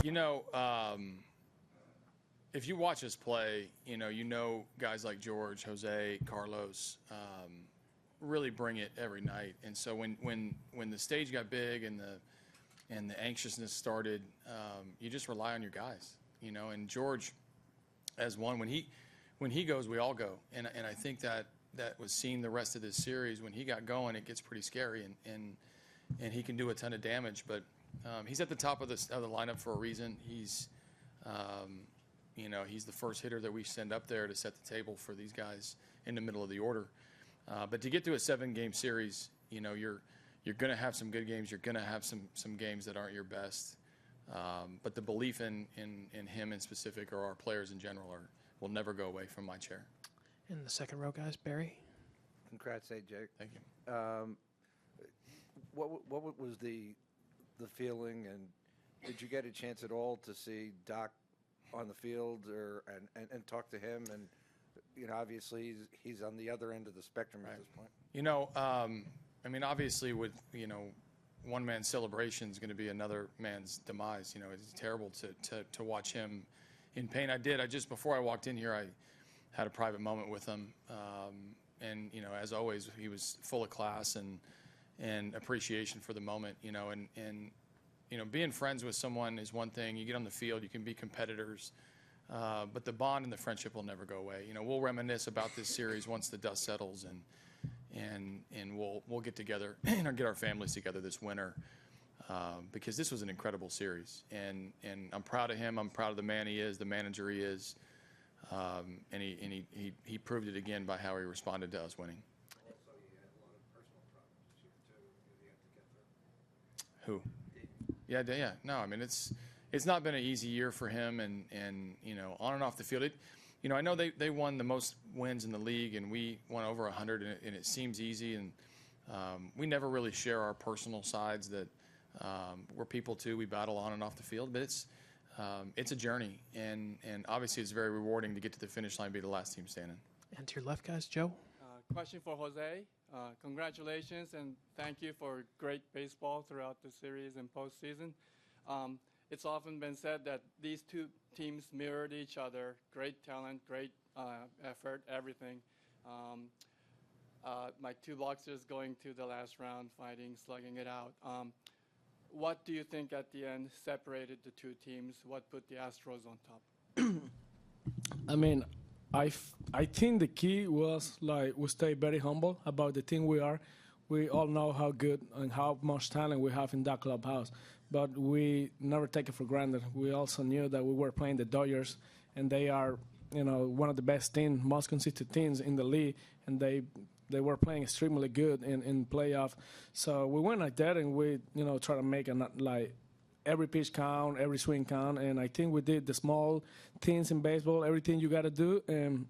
You know, if you watch us play, you know guys like George, Jose, Carlos really bring it every night. And so when the stage got big and the anxiousness started, you just rely on your guys, And George, as one, when he goes, we all go. And I think that was seen the rest of this series. When he got going, it gets pretty scary, and he can do a ton of damage. But he's at the top of the lineup for a reason. He's he's the first hitter that we send up there to set the table for these guys in the middle of the order. But to get to a 7-game series, you're going to have some good games. You're going to have some games that aren't your best. But the belief in him in specific, or our players in general, will never go away from my chair. In the second row, guys, Barry. Congrats, AJ. Thank you. What was the feeling, and did you get a chance at all to see Doc on the field and talk to him? And obviously he's on the other end of the spectrum at this point. Obviously with one man's celebration is going to be another man's demise. It's terrible to watch him in pain. I just before I walked in here, I had a private moment with him, and as always, he was full of class and appreciation for the moment. And being friends with someone is one thing. You get on the field, you can be competitors, but the bond and the friendship will never go away. We'll reminisce about this series once the dust settles, and we'll get together and get our families together this winter, because this was an incredible series, and I'm proud of him. I'm proud of the man he is, the manager he is, and he proved it again by how he responded to us winning. Also, you had a lot of personal problems this year too. You had to get through. Who? Yeah. No, it's not been an easy year for him, and on and off the field. I know they won the most wins in the league, and we won over 100, and it seems easy. And we never really share our personal sides that we're people too. We battle on and off the field, but it's a journey, and obviously it's very rewarding to get to the finish line and be the last team standing. And to your left, guys, Joe. Question for Jose. Congratulations and thank you for great baseball throughout the series and postseason. It's often been said that these two teams mirrored each other. Great talent, great effort, everything. My two boxers going to the last round, fighting, slugging it out. What do you think at the end separated the two teams? What put the Astros on top? I think the key was we stay very humble about the team we are. We all know how good and how much talent we have in that clubhouse, but we never take it for granted. We also knew that we were playing the Dodgers, and they are, one of the best teams, most consistent teams in the league, and they were playing extremely good in playoff. So we went like that, and we, try to make every pitch count, every swing count, and I think we did the small things in baseball, everything you got to do. And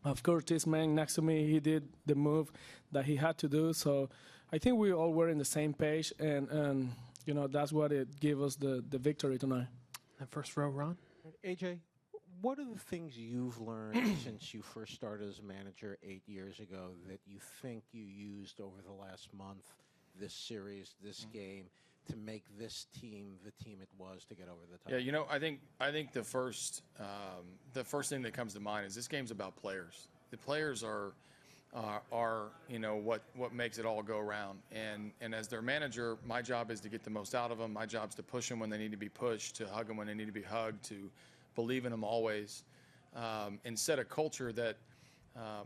of course, this man next to me, he did the move that he had to do. So I think we all were in the same page, and that's what it gave us the victory tonight. The first row, Ron. AJ, what are the things you've learned since you first started as a manager 8 years ago that you think you used over the last month, this series, this game, to make this team the team it was to get over the top? Yeah, I think the first thing that comes to mind is this game's about players. The players are what makes it all go around. And as their manager, my job is to get the most out of them. My job is to push them when they need to be pushed, to hug them when they need to be hugged, to believe in them always, and set a culture that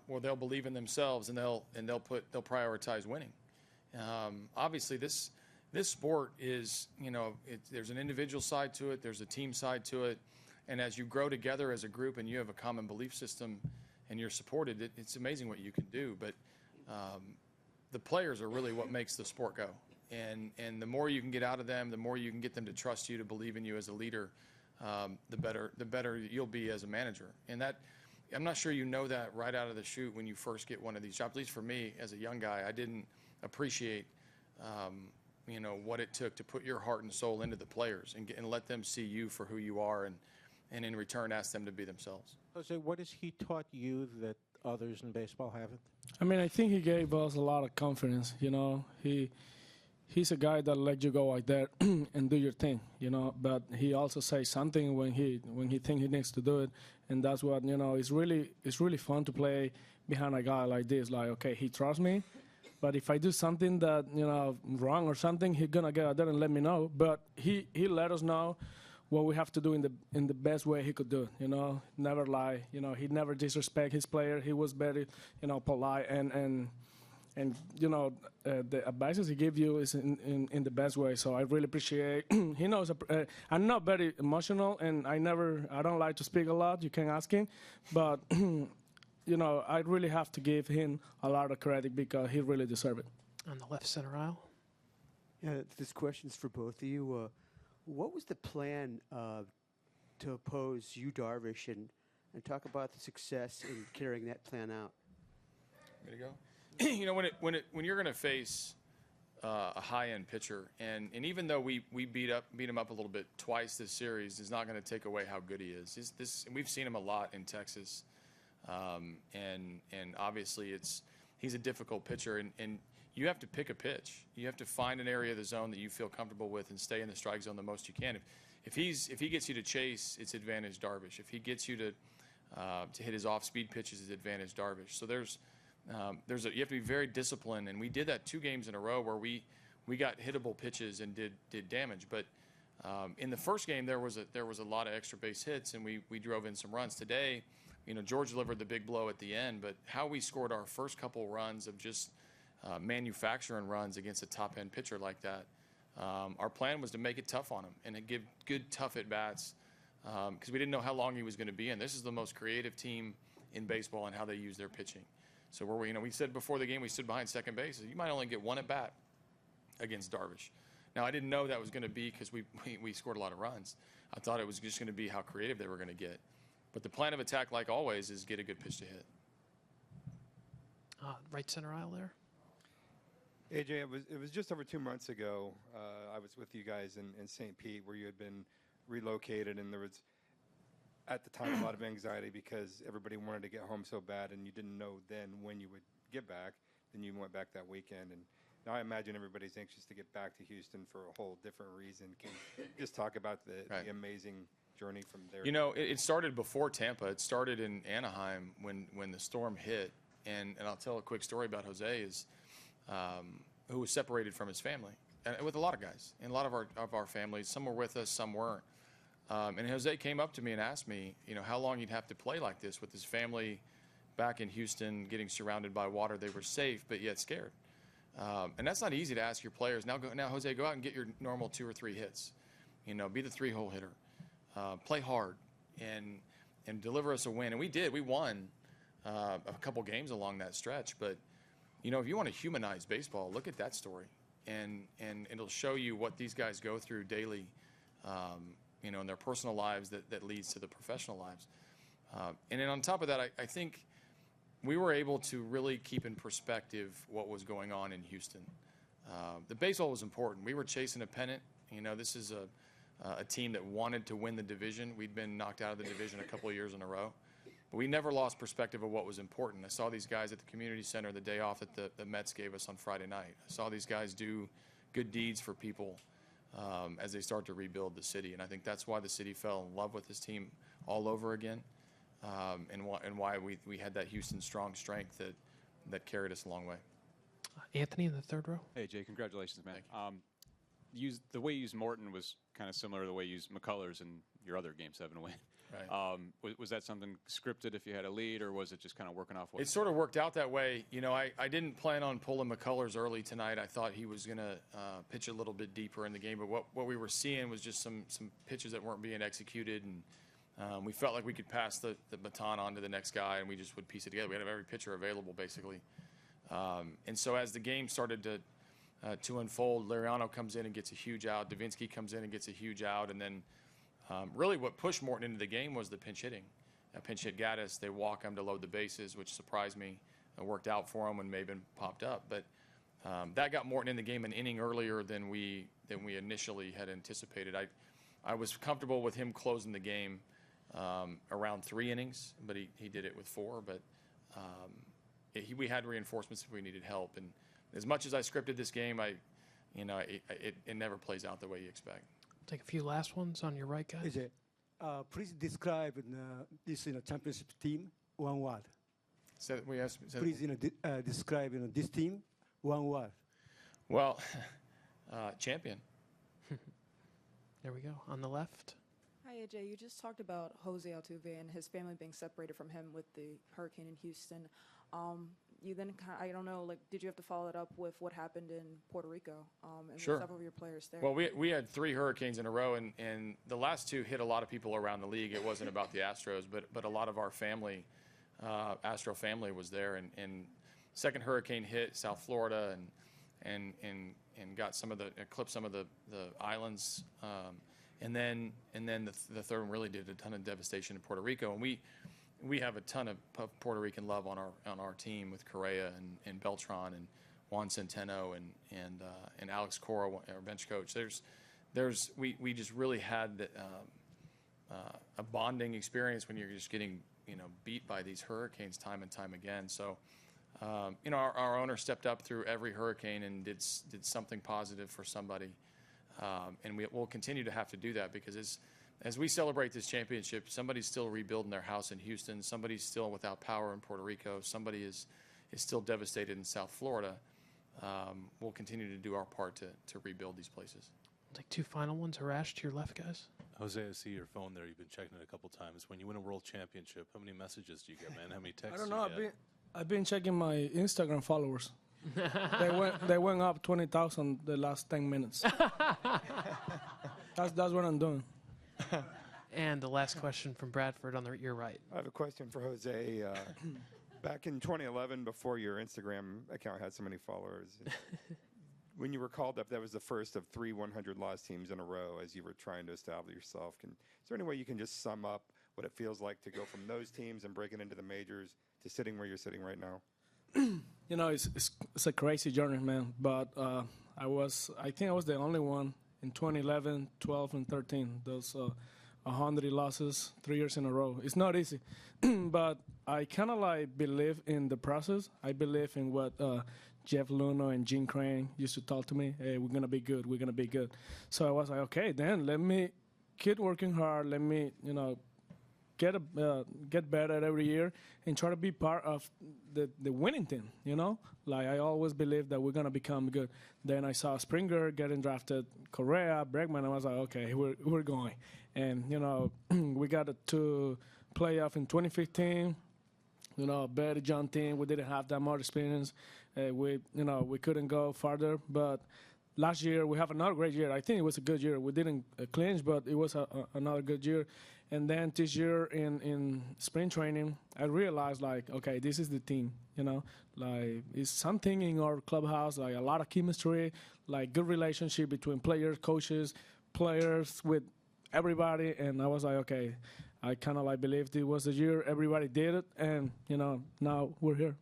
where they'll believe in themselves and they'll prioritize winning. Obviously, this sport is, there's an individual side to it, there's a team side to it, and as you grow together as a group and you have a common belief system and you're supported, it's amazing what you can do. But the players are really what makes the sport go. And the more you can get out of them, the more you can get them to trust you, to believe in you as a leader, the better you'll be as a manager. And that, I'm not sure you know that right out of the chute when you first get one of these jobs. At least for me, as a young guy, I didn't appreciate what it took to put your heart and soul into the players and let them see you for who you are, and in return ask them to be themselves. Jose, what has he taught you that others in baseball haven't? I think he gave us a lot of confidence. He he's a guy that let you go out there and do your thing, you know. But he also says something when he thinks he needs to do it, and that's what, you know. It's really fun to play behind a guy like this. Like, okay, he trusts me, but if I do something that, you know, wrong or something, he's gonna get out there and let me know. But he let us know what we have to do in the best way he could do it, you know. Never lie, you know. He never disrespect his player. He was very, you know, polite and you know, the advices he gives you is in the best way. So I really appreciate. He knows I'm not very emotional, and I don't like to speak a lot. You can ask him, but you know, I really have to give him a lot of credit because he really deserves it. On the left center aisle. Yeah, this question's for both of you. What was the plan to oppose you, Darvish, and talk about the success in carrying that plan out? Me to go? You know, when you're going to face a high-end pitcher, and even though we beat him up a little bit twice this series, is not going to take away how good he is. We've seen him a lot in Texas, and obviously he's a difficult pitcher, and you have to pick a pitch. You have to find an area of the zone that you feel comfortable with and stay in the strike zone the most you can. If he gets you to chase, it's advantage Darvish. If he gets you to hit his off-speed pitches, it's advantage Darvish. So you have to be very disciplined, and we did that 2 games in a row where we got hittable pitches and did damage. But in the first game, there was a lot of extra base hits, and we drove in some runs. Today, you know, George delivered the big blow at the end, but how we scored our first couple runs of just manufacturing runs against a top-end pitcher like that. Our plan was to make it tough on him and to give good, tough at-bats because we didn't know how long he was going to be in. This is the most creative team in baseball and how they use their pitching. So we said before the game we stood behind second base. You might only get 1 at-bat against Darvish. Now, I didn't know that was going to be because we scored a lot of runs. I thought it was just going to be how creative they were going to get. But the plan of attack, like always, is get a good pitch to hit. Right center aisle there. AJ, it was just over 2 months ago. I was with you guys in St. Pete, where you had been relocated, and there was, at the time, a lot of anxiety because everybody wanted to get home so bad, and you didn't know then when you would get back. Then you went back that weekend, and now I imagine everybody's anxious to get back to Houston for a whole different reason. Can you just talk about the amazing journey from there? You know, it started before Tampa. It started in Anaheim when the storm hit, and I'll tell a quick story about Jose is. Who was separated from his family, and with a lot of guys, and a lot of our families. Some were with us, some weren't. And Jose came up to me and asked me, you know, how long he'd have to play like this with his family back in Houston, getting surrounded by water. They were safe, but yet scared. And that's not easy to ask your players. Now, Jose, go out and get your normal 2 or 3 hits. You know, be the 3-hole hitter. Play hard and deliver us a win. And we did. We won a couple games along that stretch, but. You know, if you want to humanize baseball, look at that story, and it'll show you what these guys go through daily, you know, in their personal lives that leads to the professional lives. And then on top of that, I think we were able to really keep in perspective what was going on in Houston. The baseball was important. We were chasing a pennant. You know, this is a team that wanted to win the division. We'd been knocked out of the division a couple of years in a row. But we never lost perspective of what was important. I saw these guys at the community center the day off that the Mets gave us on Friday night. I saw these guys do good deeds for people as they start to rebuild the city. And I think that's why the city fell in love with this team all over again and why we had that Houston strong strength that carried us a long way. Anthony in the third row. Hey, Jay, congratulations, man. The way you used Morton was kind of similar to the way you used McCullers in your other Game 7 win. Right. Was that something scripted if you had a lead, or was it just kind of working off what it sort of worked out that way? You know, I didn't plan on pulling McCullers early tonight. I thought he was going to pitch a little bit deeper in the game, but what we were seeing was just some pitches that weren't being executed, and we felt like we could pass the baton on to the next guy, and we just would piece it together. We had every pitcher available, basically. And so as the game started to unfold, Liriano comes in and gets a huge out. Davinsky comes in and gets a huge out, and then really what pushed Morton into the game was the pinch hitting. Pinch hit Gaddis. They walk him to load the bases, which surprised me. It worked out for him when Maben popped up. But that got Morton in the game an inning earlier than we initially had anticipated. I was comfortable with him closing the game around 3 innings, but he did it with 4. But we had reinforcements if we needed help. And as much as I scripted this game, it never plays out the way you expect. Take a few last ones on your right, guys. AJ, please describe this championship team one word. Please describe this team one word. Well, champion. There we go. On the left. Hi, AJ. You just talked about Jose Altuve and his family being separated from him with the hurricane in Houston. You then, I don't know, like, did you have to follow it up with what happened in Puerto Rico and Sure. with several of your players there? Well, we had 3 hurricanes in a row, and the last 2 hit a lot of people around the league. It wasn't about the Astros, but a lot of our family, Astro family, was there. And second hurricane hit South Florida and got clipped some of the islands, and then the third one really did a ton of devastation in Puerto Rico. And we have a ton of Puerto Rican love on our team with Correa and Beltran and Juan Centeno and Alex Cora, our bench coach. We just really had a bonding experience when you're just getting beat by these hurricanes time and time again. So our owner stepped up through every hurricane and did something positive for somebody, and we'll continue to have to do that because as we celebrate this championship, somebody's still rebuilding their house in Houston. Somebody's still without power in Puerto Rico. Somebody is still devastated in South Florida. We'll continue to do our part to rebuild these places. I'll take 2 final ones. Harash to your left, guys. Jose, I see your phone there. You've been checking it a couple times. When you win a world championship, how many messages do you get, man? How many texts? I don't know. do you get? I've been checking my Instagram followers. they went up 20,000 the last 10 minutes. That's what I'm doing. And the last question from Bradford on your right. I have a question for Jose. Back in 2011, before your Instagram account had so many followers, when you were called up, that was the first of 3 100-loss teams in a row as you were trying to establish yourself. Is there any way you can just sum up what it feels like to go from those teams and breaking into the majors to sitting where you're sitting right now? It's a crazy journey, man. But I think I was the only one in 2011, 12, and 13. Those 100 losses 3 years in a row. It's not easy, but I kind of believe in the process. I believe in what Jeff Luhnow and Gene Crane used to talk to me. Hey, we're gonna be good. We're gonna be good. So I was like, okay, then let me keep working hard. Let me, get better every year and try to be part of the winning team. I always believed that we're gonna become good. Then I saw Springer getting drafted, Correa, Bregman. I was like, okay, we're going. And we got to playoff in 2015. A very young team. We didn't have that much experience. We couldn't go farther. But last year we have another great year. I think it was a good year. We didn't clinch, but it was another good year. And then this year in spring training, I realized okay, this is the team. It's something in our clubhouse, a lot of chemistry, good relationship between players, coaches, players with everybody. And I was like, okay, I kind of believed it was the year everybody did it, and now we're here.